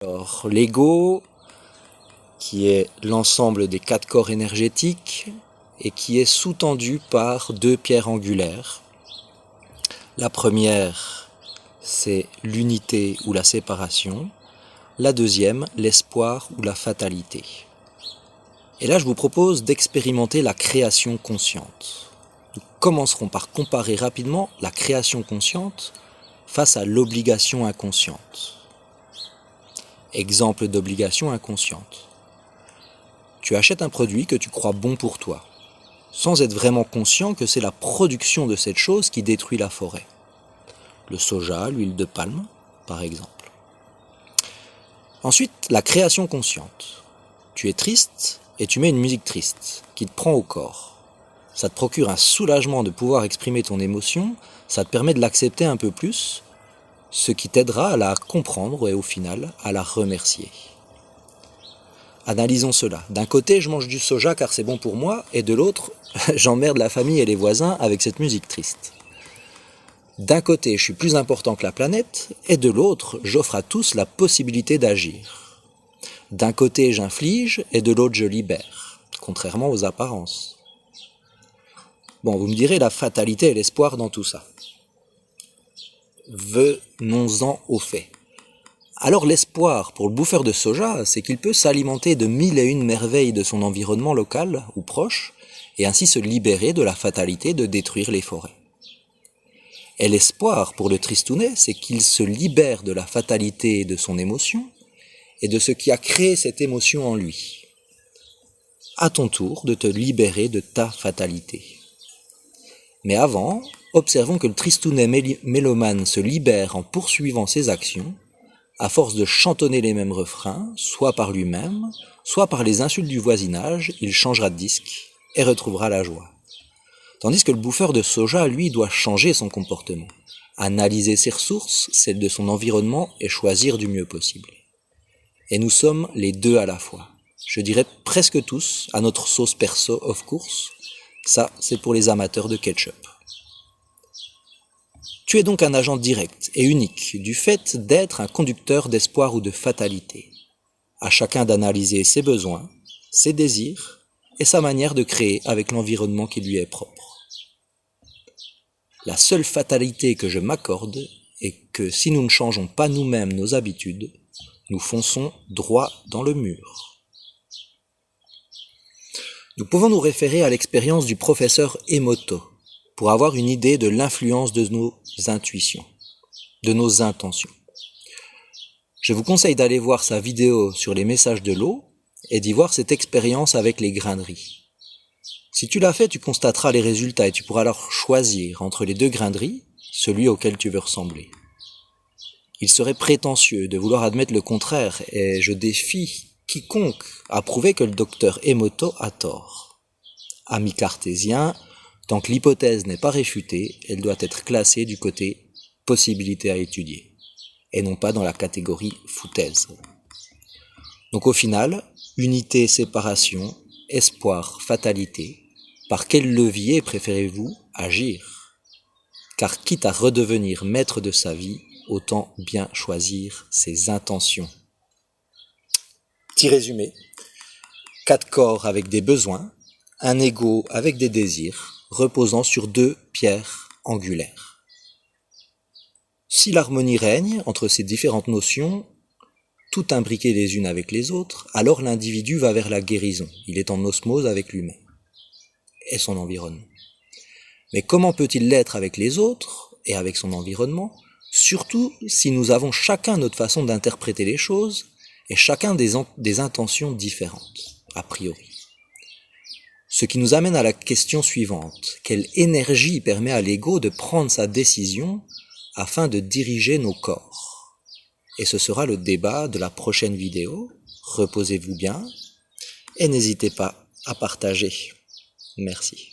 Alors, l'ego, qui est l'ensemble des 4 corps énergétiques et qui est sous-tendu par 2 pierres angulaires. La première, c'est l'unité ou la séparation. La deuxième, l'espoir ou la fatalité. Et là, je vous propose d'expérimenter la création consciente. Nous commencerons par comparer rapidement la création consciente face à l'obligation inconsciente. Exemple d'obligation inconsciente. Tu achètes un produit que tu crois bon pour toi, sans être vraiment conscient que c'est la production de cette chose qui détruit la forêt. Le soja, l'huile de palme, par exemple. Ensuite, la création consciente. Tu es triste et tu mets une musique triste qui te prend au corps. Ça te procure un soulagement de pouvoir exprimer ton émotion, ça te permet de l'accepter un peu plus, ce qui t'aidera à la comprendre et au final à la remercier. Analysons cela. D'un côté, je mange du soja car c'est bon pour moi, et de l'autre, j'emmerde la famille et les voisins avec cette musique triste. D'un côté, je suis plus important que la planète, et de l'autre, j'offre à tous la possibilité d'agir. D'un côté, j'inflige, et de l'autre, je libère, contrairement aux apparences. Bon, vous me direz la fatalité et l'espoir dans tout ça. Venons-en aux faits. Alors l'espoir pour le bouffeur de soja, c'est qu'il peut s'alimenter de 1001 merveilles de son environnement local ou proche, et ainsi se libérer de la fatalité de détruire les forêts. Et l'espoir pour le tristounet, c'est qu'il se libère de la fatalité de son émotion, et de ce qui a créé cette émotion en lui. À ton tour de te libérer de ta fatalité. Mais avant, observons que le tristounet mélomane se libère en poursuivant ses actions, à force de chantonner les mêmes refrains, soit par lui-même, soit par les insultes du voisinage, il changera de disque et retrouvera la joie. Tandis que le bouffeur de soja, lui, doit changer son comportement, analyser ses ressources, celles de son environnement et choisir du mieux possible. Et nous sommes les deux à la fois. Je dirais presque tous, à notre sauce perso of course, ça c'est pour les amateurs de ketchup. Tu es donc un agent direct et unique du fait d'être un conducteur d'espoir ou de fatalité. À chacun d'analyser ses besoins, ses désirs et sa manière de créer avec l'environnement qui lui est propre. La seule fatalité que je m'accorde est que si nous ne changeons pas nous-mêmes nos habitudes, nous fonçons droit dans le mur. Nous pouvons nous référer à l'expérience du professeur Emoto pour avoir une idée de l'influence de nos intuitions, de nos intentions. Je vous conseille d'aller voir sa vidéo sur les messages de l'eau et d'y voir cette expérience avec les grains de riz. Si tu l'as fait, tu constateras les résultats et tu pourras alors choisir entre les 2 grains de riz, celui auquel tu veux ressembler. Il serait prétentieux de vouloir admettre le contraire et je défie quiconque à prouver que le docteur Emoto a tort. Ami cartésien, tant que l'hypothèse n'est pas réfutée, elle doit être classée du côté possibilité à étudier, et non pas dans la catégorie foutaise. Donc au final, unité, séparation, espoir, fatalité, par quel levier préférez-vous agir ? Car quitte à redevenir maître de sa vie, autant bien choisir ses intentions. Petit résumé, 4 corps avec des besoins, un ego avec des désirs, reposant sur 2 pierres angulaires. Si l'harmonie règne entre ces différentes notions, toutes imbriquées les unes avec les autres, alors l'individu va vers la guérison. Il est en osmose avec lui-même et son environnement. Mais comment peut-il l'être avec les autres et avec son environnement, surtout si nous avons chacun notre façon d'interpréter les choses et chacun des intentions différentes, a priori. Ce qui nous amène à la question suivante. Quelle énergie permet à l'ego de prendre sa décision afin de diriger nos corps ? Et ce sera le débat de la prochaine vidéo. Reposez-vous bien et n'hésitez pas à partager. Merci.